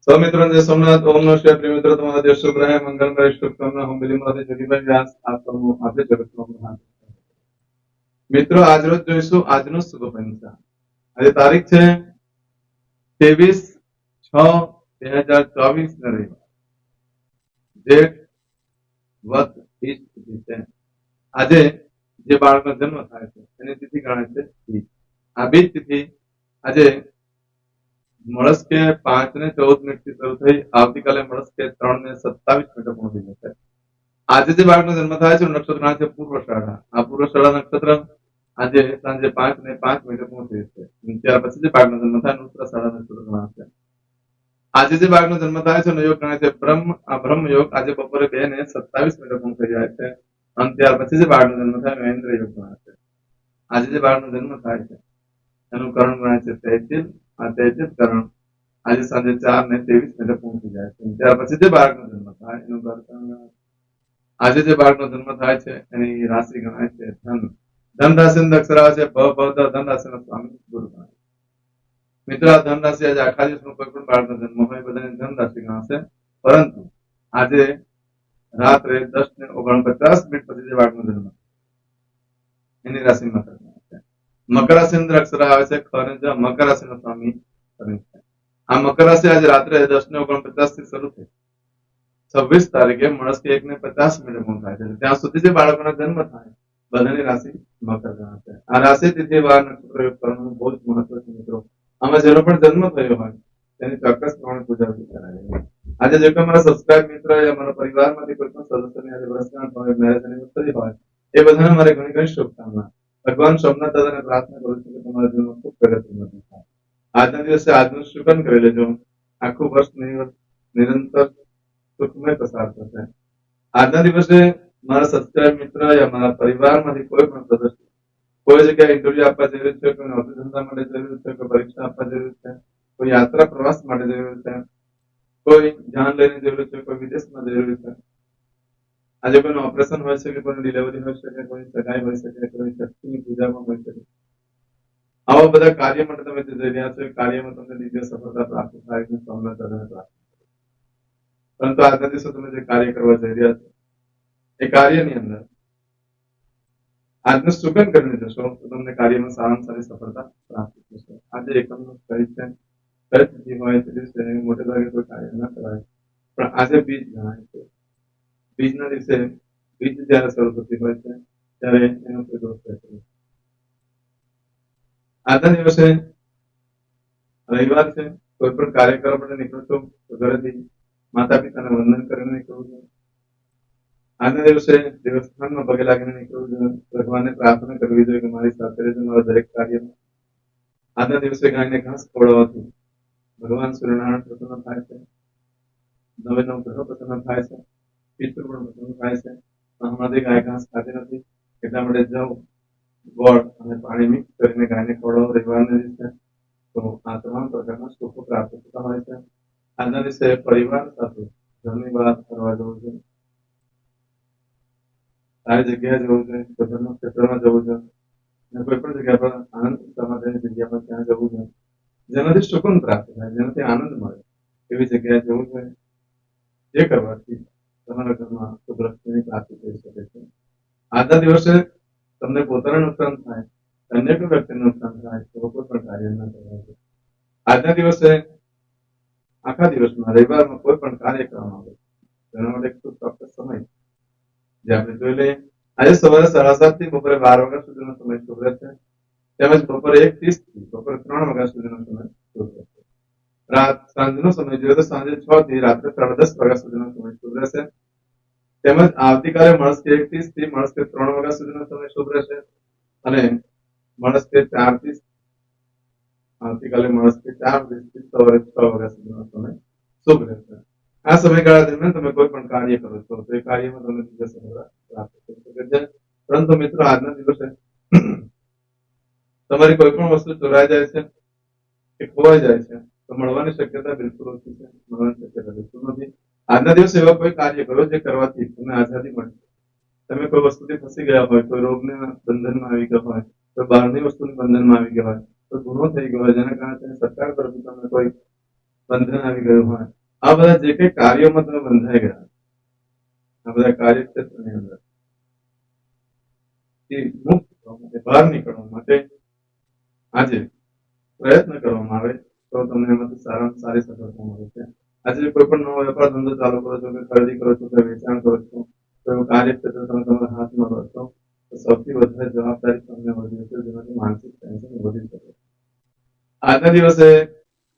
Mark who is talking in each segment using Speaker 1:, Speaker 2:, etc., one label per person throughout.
Speaker 1: सौमित्रों जय सोमनाथ ओम नमः शिवाय प्रिय मित्रों तुम्हारा देश शुभ रहे मंगलमय शुभकामना हम बिलीमराधे जोगीભાઈ વ્યાસ આપ સૌનું આજે જગતનો મહાન મિત્રો આજ રોજ જોઈશું આજનો શુભ પંચાંગ આજે તારીખ છે 23/6/2024 ને રવિવાર જેઠ વદ બીજ તિથિ છે આજે જે બાળકનો જન્મ થાય છે એની તિથિ ગણાય છે બીજ આ બીજ તિથિ આજે મળસ કે 5:14 થી શરૂ થઈ આવતીકાલે મળસ કે 3:27 પૂર્ણ જશે આજે જે બાળકનો જન્મ થાય છે નક્ષત્ર છે પૂર્વષાઢા આ પૂર્વષાઢા નક્ષત્ર આજે સાંજે 5:05 પૂર્ણ થશે ત્યાર પછી જે બાળકનો જન્મ થાય ઉત્તરાષાઢા નક્ષત્ર ગણાશે આજે જે બાળકનો જન્મ થાય છે યોગ ગણાય છે બ્રહ્મ યોગ આજે બપોરે 2:27 પૂર્ણ થઈ જાય છે અને ત્યાર પછી જે બાળકનો જન્મ થાય મહેન્દ્ર યોગ ગણાશે આજે જે બાળકનો જન્મ થાય છે એનું કરણ ગણાય છે તૈતિલ આ તૈતિલ કરણ આજે સાંજે 4:23 પૂર્ણ થઈ જાય છે ત્યાર પછી જે બાળકનો જન્મ થાય એનું કરણ આજે જે બાળકનો જન્મ થાય છે એની રાશિ ગણાય છે ધન ધન રાશિનો અક્ષર આવે છે ધન રાશિનો સ્વામી ગુરુ ગણાય મિત્રો આ ધન રાશિ આજે આખા દિવસમાં કોઈ પણ બાળકનો જન્મ હોય બધાને ધન રાશિ ગણાશે પરંતુ આજે રાત્રે 10:49 પછી જે બાળકનો જન્મ એની રાશિ મકર ગણાશે મકર રાશિનો અક્ષર આવે છે ખરંજ મકર રાશિનો સ્વામી ખરંજ છે આ મકર રાશિ આજે રાત્રે 10:49 થી શરૂ થઈ 26 તારીખે મળસ કે 1:50 પૂર્ણ થાય છે ત્યાં સુધી જે બાળકોનો જન્મ થાય બધાની રાશિ મકર ગણાશે આ રાશિ તિથિ વાર નક્ષત્ર યોગ કરવાનું બહુ જ મહત્વ છે મિત્રો આમાં જેનો પણ જન્મ થયો હોય તેની ચોક્કસ પ્રમાણે પૂજા કરાય આજે જે કોઈ મારા સબસ્ક્રાઇબ મિત્ર યા મારા પરિવારમાંથી કોઈ પણ સદસ્યની આજે વર્ષગાંઠ હોય મેરેજ એનિવર્સરી હોય એ બધાને મારે ઘણી ઘણી શુભકામના ભગવાન સોમનાથ દાદાને પ્રાર્થના કરું છું કે તમારા જીવનમાં ખૂબ પ્રગતિ થાય આજના દિવસે આજનું શુકન કરી લેજો આખું વર્ષ નિરંતર સુખમય પસાર થશે આજના દિવસે મારા સબસ્ક્રાઇબ મિત્ર યા મારા પરિવારમાંથી કોઈ પણ સદસ્ય કોઈ જગ્યાએ ઇન્ટરવ્યુ આપવા જઈ રહ્યું છે કોઈ નોકરી ધંધા માટે જઈ રહ્યું છે કોઈ પરીક્ષા આપવા જઈ રહ્યું છે કોઈ યાત્રા પ્રવાસ માટે જઈ રહ્યું છે કોઈ જાન લઈને જઈ રહ્યું છે કોઈ વિદેશમાં જઈ રહ્યું છે આજે કોઈનું ઓપરેશન હોય શકે કોઈની ડિલિવરી હોય શકે કોઈની સગાઈ હોય શકે કોઈ શક્તિની પૂજામાં હોય શકે આવા બધા કાર્ય માટે તમે જે જઈ રહ્યા છો એ કાર્યમાં તમને દિવ્ય સફળતા પ્રાપ્ત થાય સોમનાથ દાદાને પ્રાપ્ત પરંતુ આજના દિવસે તમે જે કાર્ય કરવા જઈ રહ્યા છો એ કાર્યની અંદર આજનું સુકન કરીને જશો તો તમને કાર્યમાં સારામાં સારી સફળતા પ્રાપ્ત થશે આજે એકમનો કઈ છે કઈ સ્થિતિ હોય તે દિવસે મોટે ભાગે કોઈ કાર્ય ન કરાય પણ આજે બીજ ગણાય છે બીજના દિવસે બીજ જયારે શરૂ થતી હોય છે ત્યારે એનો કોઈ દોષ રહેતો નથી આજના દિવસે રવિવાર છે કોઈ પણ કાર્ય કરવા માટે નીકળશો તો ઘરેથી માતા પિતાને વંદન કરીને નીકળવું જોઈએ આજના દિવસે દેવસ્થાનમાં પગે લાગીને નીકળવું જોઈએ ભગવાનને પ્રાર્થના કરવી જોઈએ કે મારી સાથે રહેજો મારા દરેક કાર્યમાં આજના દિવસે ગાયને ઘાસ ખવડાવવાથી ભગવાન સૂર્યનારાયણ પ્રસન્ન થાય છે નવે નવ ગ્રહો પ્રસન્ન થાય છે પિતૃ પણ પ્રસન્ન થાય છે હમણાંથી ગાય ઘાસ ખાતી નથી એટલા માટે જવ ગોળ અને પાણી મિક્સ કરીને ગાયને ખવડાવો રવિવારને દિવસે તો આ તમામ પ્રકારના સુખો પ્રાપ્ત થતા હોય છે આજના દિવસે પરિવાર સાથે ઘરની બહાર ફરવા જવું જોઈએ સારી જગ્યાએ જવું જોઈએ ધર્મ ક્ષેત્રમાં જવું જોઈએ અને કોઈ પણ જગ્યા પર આનંદ સમાધાનની જગ્યા પર ત્યાં જવું જોઈએ જેનાથી સુકૂન પ્રાપ્ત થાય જેનાથી આનંદ મળે એવી જગ્યાએ જવું જોઈએ જે કરવાથી તમારા ઘરમાં સુખ પ્રાપ્તિ થઈ શકે છે આજના દિવસે તમને પોતાને નુકસાન થાય અન્ય કોઈ વ્યક્તિને નુકસાન થાય તો કોઈ પણ કાર્ય ન કરવા જોઈએ આજના દિવસે આખા દિવસમાં રવિવારમાં કોઈ પણ કાર્ય કરવામાં આવે તેના માટે ખૂબ ચોક્કસ સમય જે આપણે જોઈ લઈએ આજે સવારે 7:30 થી બપોરે 12 વાગ્યા સુધીનો સમય શુભ રહેશે તેમજ બપોરે 1:30 થી બપોરે 3 વાગ્યા સુધીનો સમય શુભ રહેશે રાત સાંજનો સમય જોઈએ તો સાંજે 6 થી રાત્રે 10:30 વાગ્યા સુધીનો સમય શુભ રહેશે તેમજ આવતીકાલે મળસ કે 1:30 થી મળસ કે 3 વાગ્યા સુધીનો સમય શુભ રહેશે અને મળસ કે 4 થી આવતીકાલે મળસ કે 4:30 થી સવારે 6 વાગ્યા સુધીનો સમય શુભ રહેશે આ સમયગાળા દરમિયાન તમે કોઈ પણ કાર્ય કરો છો તો એ કાર્યમાં તમને દિવ્ય સફળતા પ્રાપ્ત થઈ શકે છે પરંતુ મિત્રો આજના દિવસે તમારી કોઈ પણ વસ્તુ ચોરાઈ જાય છે કે ખોવાઈ જાય છે તો મળવાની શક્યતા બિલકુલ ઓછી છે મળવાની શક્યતા બિલકુલ નથી આજના દિવસે એવા કોઈ કાર્ય કરો જે કરવાથી તમને આઝાદી મળશે તમે કોઈ વસ્તુથી ફસી ગયા હોય કોઈ રોગના બંધનમાં આવી ગયા હોય કોઈ બહારની વસ્તુની બંધનમાં આવી ગયા હોય કોઈ ગુનો થઈ ગયો હોય જેના કારણે સરકાર તરફથી તમને કોઈ બંધન આવી ગયું હોય આ બધા જે કઈ કાર્યોમાં તમે બંધાઈ ગયા, આ બધા કાર્યક્ષેત્રની અંદર મુક્ત થવા માટે, બહાર નીકળવા માટે આજે પ્રયત્ન કરવામાં આવે તો તમને એમાંથી સારામાં સારી સફળતા મળે છે. આજે કોઈ પણ નવો વેપાર ધંધો ચાલુ કરો છો, કે ખરીદી કરો છો, કે વેચાણ કરો છો, તો કાર્યક્ષેત્ર તમે તમારા હાથમાં લો છો, તો સૌથી વધારે જવાબદારી તમને વધી છે, જેનાથી માનસિક ટેન્શન વધી શકે. આજના દિવસે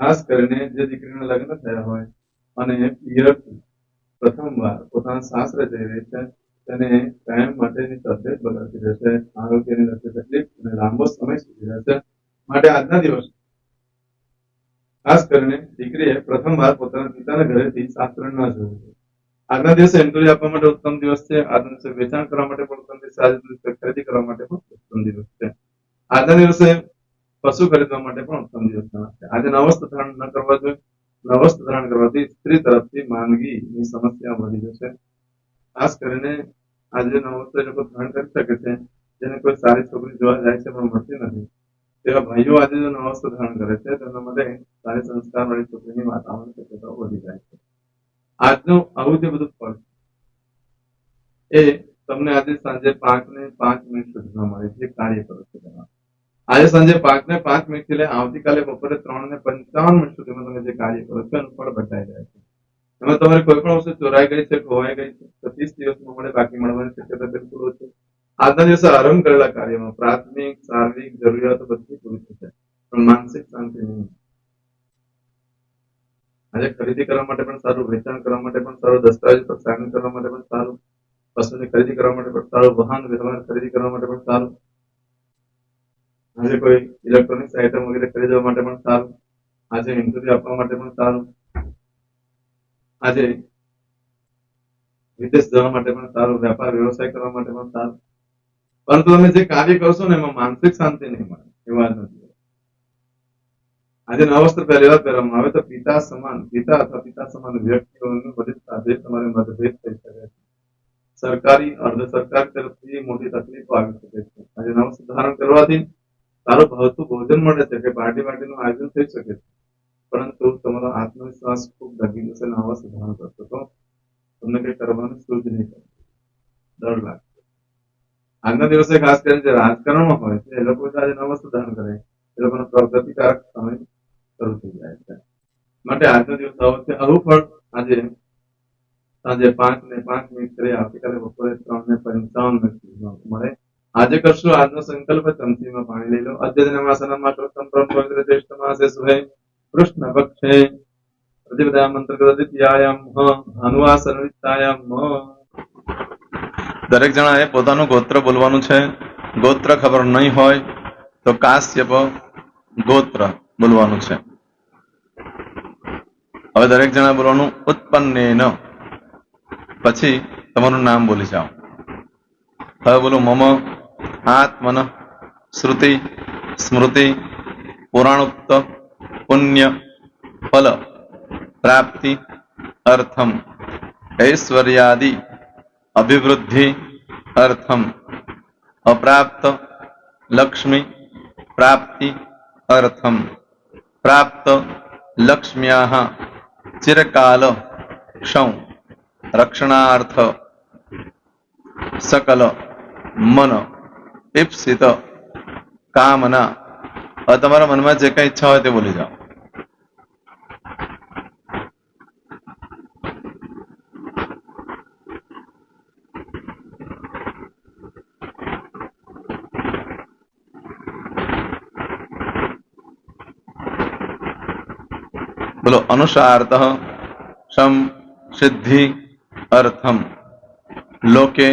Speaker 1: ખાસ કરીને જે દીકરીના લગ્ન થયા હોય અને પિયરથી પ્રથમવાર પોતાના સાસરે જઈ રહી છે, તેને કાયમ માટેની તબિયત બગડતી રહેશે, આરોગ્યની લગતી તકલીફ અને લાંબો સમય સુધી રહેશે. માટે આજના દિવસે ખાસ કરીને દીકરીએ પ્રથમવાર પોતાના પિતાના ઘરેથી સાસરે ન જવું જોઈએ. આજના દિવસે એન્ટ્રી આપવા માટે ઉત્તમ દિવસ છે. આજના દિવસે વેચાણ કરવા માટે પણ ઉત્તમ દિવસ છે. આજના દિવસે ખરીદી કરવા માટે પણ ઉત્તમ દિવસ છે. આજના દિવસે પશુ ખરીદવા માટે પણ ઉત્તમ દિવસ છે. આજે નવસ્ત્ર ધારણ ન કરવા જોઈએ. નવસ્ત્ર ધારણ કરવાથી સ્ત્રી તરફથી માંદગીની સમસ્યા વધી જશે. ખાસ કરીને આજે નવસ્ત્ર લોકો ધારણ કરી શકે છે, જેને કોઈ સારી છોકરી જોવા જાય છે પણ મળતી નથી, તેવા ભાઈઓ આજે જો નવસ્ત્ર ધારણ કરે છે, તેના માટે સારી સંસ્કારવાળી છોકરીની વાતાવરણ શક્યતાઓ વધી જાય છે. આજનું આવું જે બધું ફળ એ તમને આજે સાંજે 5 ને 5 મિનિટ સુધીમાં મળે છે. કાર્ય કરો છો તેમાં આજે સાંજે 5 ને 5 મિનિટ થી લઈ આવતીકાલે બપોરે 3 ને 55 મિનિટ સુધીમાં તમે જે કાર્ય કરો છો એનું ફળ બતાવી જાય છે. એમાં તમારી કોઈ પણ વસ્તુ ચોરાઈ ગઈ છે, ખોવાઈ ગઈ છે, તો 30 દિવસમાં મળે, બાકી મળવાની શક્યતા બિલકુલ ઓછી. આજના દિવસે આરંભ કરેલા કાર્યમાં પ્રાથમિક શારીરિક જરૂરિયાતો બધી પૂરી થશે, પણ માનસિક શાંતિ નહીં. આજે ખરીદી કરવા માટે પણ સારું, વેચાણ કરવા માટે પણ સારું, દસ્તાવેજ પર સાઇન કરવા માટે પણ સારું, વસ્તુની ખરીદી કરવા માટે પણ સારું, વાહન વ્યવહાર ખરીદી કરવા માટે પણ સારું, આજે કોઈ ઇલેક્ટ્રોનિક્સ આઇટમ વગેરે ખરીદવા માટે પણ સારું, આજે ઇન્ટરવ્યુ આપવા માટે પણ સારું, આજે વિદેશ જવા માટે પણ સારું, વેપાર વ્યવસાય કરવા માટે પણ સારું. પરંતુ તમે જે કાર્ય કરશો ને એમાં માનસિક શાંતિ નહીં મળે. એ વાત નથી. આજે નવા વસ્ત્ર પહેરેલા પહેરવામાં આવે તો પિતા સમાન, પિતા અથવા પિતા સમાન વ્યક્તિઓની મદદ સાથે તમારે મતભેદ થઈ શકે છે. સરકારી અર્ધ સરકારી તરફથી મોટી તકલીફો આવી શકે છે. આજે નવ વસ્ત્ર ધારણ કરવાથી સારું ભાવતું ભોજન મળે છે, કે પાર્ટીનું આયોજન થઈ શકે છે, પરંતુ તમારો આત્મવિશ્વાસ ખૂબ ડગી જશે. નવા વસ્ત્ર ધારણ કરશો તો તમને કઈ કરવાનું સૂઝ નહીં થાય, ડર લાગશે. આજના દિવસે ખાસ કરીને જે રાજકારણમાં હોય છે એ લોકો આજે નવા વસ્ત્ર ધારણ કરે, એ લોકોનો પ્રગતિકારક સમય શરૂ થઈ જાય છે. માટે આજનો દિવસ આવું ફળ આજે સાંજે 5 ને 5 મિનિટ કરી આવતીકાલે બપોરે 3 ને 55 મિનિટ સુધીમાં મળે. આજે કરશું આજનો સંકલ્પ. ચમચીમાં પાણી લઈ લો. અદ્યતનમાસનમાં શ્રોતમ પવિત્ર જ્યેષ્ઠ માસે શુભે કૃષ્ણ પક્ષે પ્રતિપદાયામ મંત્રકૃતદ્વિતીયાયામ ભાનુવાસરવિત્તાયામ. દરેક જણાએ પોતાનું ગોત્ર બોલવાનું છે. ગોત્ર ખબર નહીં હોય તો કાશ્યપ ગોત્ર બોલવાનું છે. હવે દરેક જણા બોલવાનું ઉત્પન્નેન, પછી તમારું નામ બોલી જાઓ. હવે બોલો મમ આત્મન શ્રુતિ સ્મૃતિ પુરાણોક્ત પુણ્ય ફલ પ્રાપ્તિ અર્થમ ઐશ્વર્યાદિ અભિવૃદ્ધિ અર્થમ અપ્રાપ્ત લક્ષ્મી પ્રાપ્તિ અર્થમ પ્રાપ્ત લક્ષ્મ્યાહ ચિરકાલ ક્ષૌ રક્ષણાર્થ સકલ મન ઈપ્સિત કામના. હવે તમારા મનમાં જે કઈ ઈચ્છા હોય તે બોલી જાઓ. બોલો અનુસાર્થ સમ સિદ્ધિ અર્થમ લોકે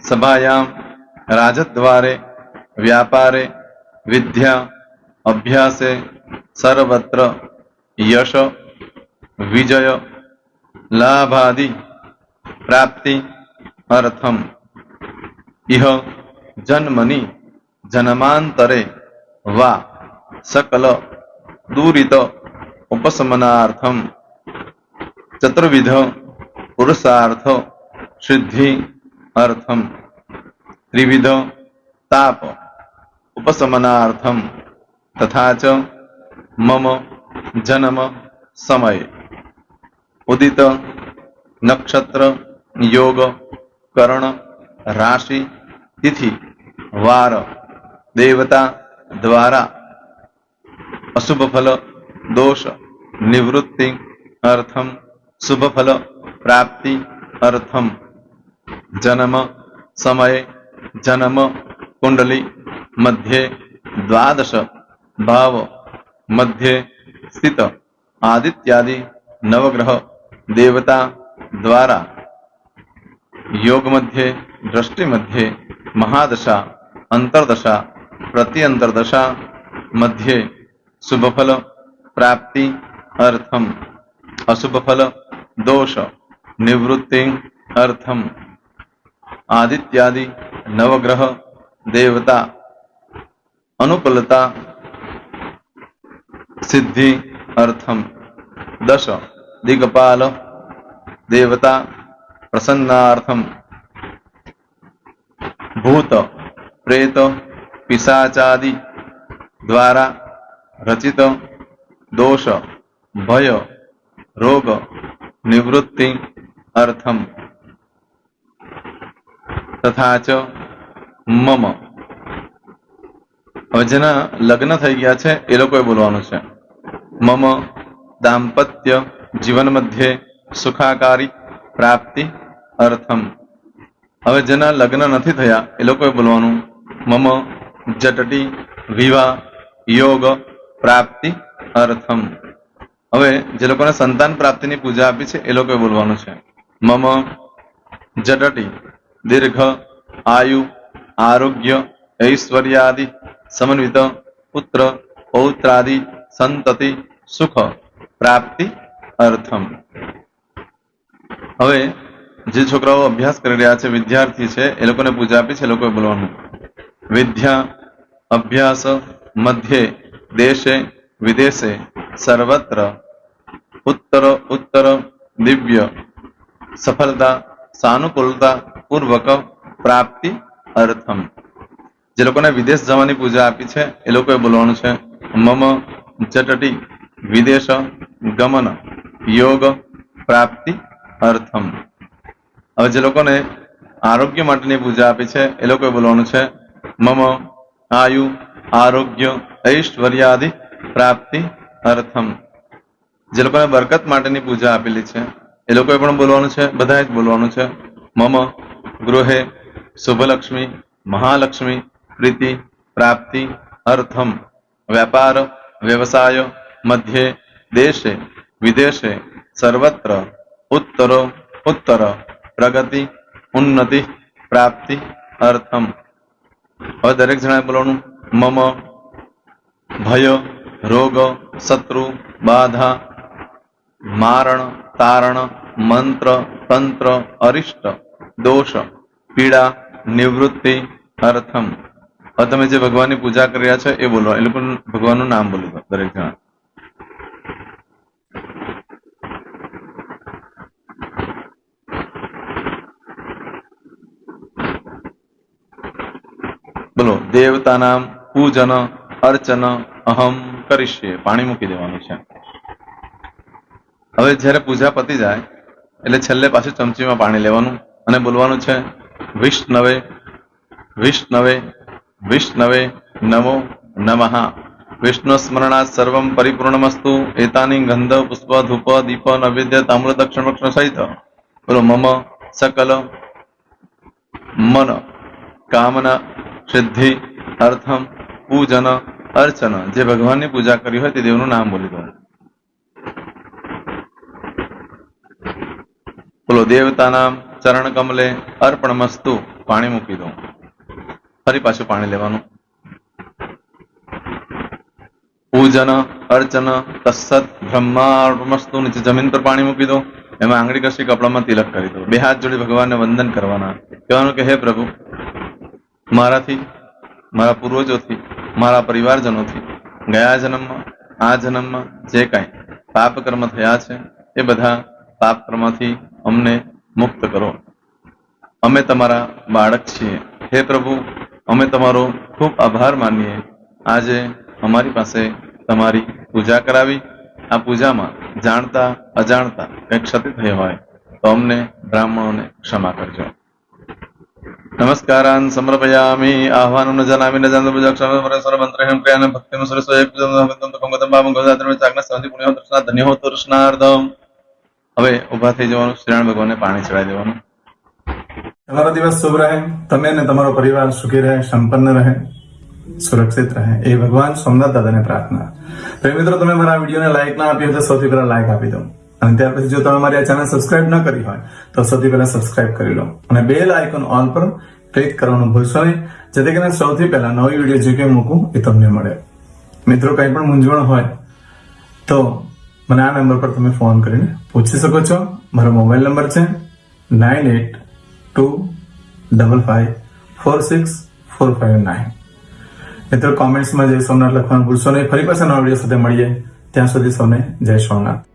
Speaker 1: સભાયામ રાજદ્વારે વ્યાપારે વિદ્યા અભ્યાસે સર્વત્ર યશ વિજય લાભાદિ પ્રાપ્તિ અર્થમ ઇહ જન્મની જન્માંતરે વા સકલ દુરિત ઉપશમનાર્થમ ચતુર્વિધ પુરુષાર્થ સિદ્ધિ અર્થમ ત્રિવિધ તાપ ઉપશમનાર્થમ તથા ચ મમ જન્મ સમય ઉદિત, નક્ષત્ર, યોગ, કરણ, રાશિ, તિથિ, વાર, દેવતા દ્વારા અશુભ ફલ, દોષ, નિવૃત્તિ અર્થમ, શુભ ફલ પ્રાપ્તિ અર્થમ, જન્મ સમય, જન્મ કુંડલી મધ્યે દ્વાદશ ભાવ મધ્યે સ્થિત આદિત્યાદિ નવગ્રહ દેવતા દ્વારા યોગ મધ્યે, દ્રષ્ટિ મધ્યે, મહાદશા, અંતરદશા, પ્રત્યંતરદશા મધ્યે શુભ ફલ પ્રાપ્તિ અર્થમ, અશુભ ફલ દોષ નિવૃત્તિ અર્થમ, આદિત્યાદિ નવગ્રહ દેવતા અનુકૂલતા સિદ્ધિ અર્થમ, દશ દિગપાલ દેવતા પ્રસન્નાર્થમ, ભૂત પ્રેત પિશાચાદિ દ્વારા રચિત દોષ ભય રોગ નિવૃત્તિ અર્થમ, તથા ચ મમ. હવે જેના લગ્ન થઈ ગયા છે એ લોકોએ બોલવાનું છે. મમ દાંપત્ય જીવન મધ્યે સુખાકારી પ્રાપ્તિ અર્થમ. હવે જેના લગ્ન નથી થયા એ લોકોએ બોલવાનું મમ જટટી વિવાહ યોગ પ્રાપ્તિ અર્થમ. હવે જે લોકોને સંતાન પ્રાપ્તિની પૂજા આપી છે એ લોકોએ બોલવાનું છે મમ જટટી દીર્ઘ આયુ આરોગ્ય ઐશ્વર્યાદિ સમન્વિત પુત્ર પૌત્રાદિ સંતતિ સુખ પ્રાપ્તિ અર્થમ. હવે જે છોકરાઓ અભ્યાસ કરી રહ્યા છે વિદ્યાર્થી છે એ લોકોને પૂજા આપી છે એ લોકોએ બોલવાનું વિદ્યા અભ્યાસ મધ્યે દેશે વિદેશે સર્વત્ર ઉત્તર ઉત્તર દિવ્ય સફળતા સાનુકૂળતા પૂર્વક પ્રાપ્તિ અર્થમ. જે લોકોને વિદેશ જવાની પૂજા આપી છે એ લોકોએ બોલવાનું છે મમ જટટી વિદેશ ગમન યોગ પ્રાપ્તિ અર્થમ. હવે જે લોકોને આરોગ્ય માટેની પૂજા આપી છે એ લોકોએ બોલવાનું છે મમ આયુ આરોગ્ય ઐશ્વર્યાદિ પ્રાપ્તિ અર્થમ. જે લોકોને બરકત માટેની પૂજા આપેલી છે એ લોકોએ પણ બોલવાનું છે, બધાએ જ બોલવાનું છે મમ ગૃહે શુભલક્ષ્મી મહાલક્ષ્મી પ્રીતિ પ્રાપ્તિ અર્થમ. વ્યાપાર વ્યવસાય મધ્યે દેશે વિદેશે સર્વત્ર ઉત્તરો ઉત્તર પ્રગતિ ઉન્નતિ પ્રાપ્તિ અર્થમ. હવે દરેક જણાએ બોલવાનું મમ ભય રોગ શત્રુ બાધા મારણ તારણ મંત્ર તંત્ર અરિષ્ટ દોષ પીડા નિવૃત્તિ અર્થમ. હવે તમે જે ભગવાનની પૂજા કરી રહ્યા છો એ બોલો, એ લોકો ભગવાનનું નામ બોલી દો દરેક જણા. બોલો દેવતાનામ પૂજન અર્ચન અહમ કરીશ્યે. પાણી મૂકી દેવાનું છે. હવે જ્યારે પૂજા પતી જાય એટલે છેલ્લે પાછું ચમચીમાં પાણી લેવાનું અને બોલવાનું છે વિષ્ણવે વિષ્ણવે વિષ્ણવે નમો નમઃ. વિષ્ણુ સ્મરણાત સર્વમ પરિપૂર્ણમસ્તુ. એતાની ગંધ પુષ્પ ધૂપ દીપ નૈવેદ્ય તામ્ર દક્ષિણ વક્ષણ સહિત બોલો મમ સકલ મન કામના સિદ્ધિ અર્થમ પૂજન અર્ચન. જે ભગવાનની પૂજા કરી હોય તે દેવનું નામ બોલી દો. બોલો દેવતાનામ ચરણ કમલે અર્પણમસ્તુ. પાણી મૂકી દો. ફરી પાછું પાણી લેવાનું. પૂજન અર્ચન તત્સત બ્રહ્માર્પણમસ્તુ. નીચે જમીન પર પાણી મૂકી દો. એમાં આંગળી કસી કપડામાં તિલક કરી દો. બે હાથ જોડી ભગવાનને વંદન કરવાના. કહેવાનું કે હે પ્રભુ, મારાથી મારા પૂર્વજોથી મારા પરિવારજનોથી ગયા જન્મમાં આ જન્મમાં જે કાંઈ પાપ કર્મ થયા છે એ બધા પાપ કર્મથી અમને મુક્ત કરો. અમે તમારા બાળક છીએ. હે પ્રભુ, અમે તમારો ખૂબ આભાર માનીએ આજે અમારી પાસે તમારી પૂજા કરાવી. આ પૂજામાં જાણતા અજાણતા કંઈ ક્ષતિ થઈ હોય તો અમને બ્રાહ્મણોને ક્ષમા કરજો. નમસ્કારાન સમર્પયામિ આહ્વાનમ ન જાનામિ ન જાનતો પૂજાક્ષરમ પરસ્પર મંત્રહેમ ક્રિયાન ભક્તિમ સુરસોયક પૂજન કંગતમ બાબમ ગોદાત્રમ ચાકના સંધિ પુણ્ય દર્શના ધન્ય હો દર્શનાર્થમ. હવે ઊભા થઈ જવાનું, શ્રીનારાયણ ભગવાનને પાણી ચડાવી દેવાનું.
Speaker 2: તમારો દિવસ શુભ રહે, તમે અને તમારો પરિવાર સુખી રહે, સંપન્ન રહે, સુરક્ષિત રહે એ ભગવાન સોમનાથ દાદાને પ્રાર્થના. તો મિત્રો, તમે મારા વિડીયોને લાઈક ના આપી હોય તો સૌથી પહેલા લાઈક આપી દો, અને ત્યાર પછી જો તમે મારી આ ચેનલ સબસ્ક્રાઇબ ન કરી હોય તો સૌથી પહેલા સબસ્ક્રાઇબ કરી લો, અને બેલ આઇકોન ઓલ પર ક્લિક કરવાનું ભૂલશો નહીં, જેથી કરીને સૌથી પહેલા નવી વિડીયો જે કંઈ મૂકું એ તમને મળે. મિત્રો, કંઈ પણ મૂંઝવણ હોય તો મને આ નંબર પર તમે ફોન કરીને પૂછી શકો છો. મારો મોબાઈલ નંબર છે 9825546459. મિત્રો, કોમેન્ટ્સમાં જય સોમનાથ લખવાનું ભૂલશો નહીં. ફરી પાછા નવા વિડીયો સાથે મળીએ. ત્યાં સુધી સૌને જય સોમનાથ.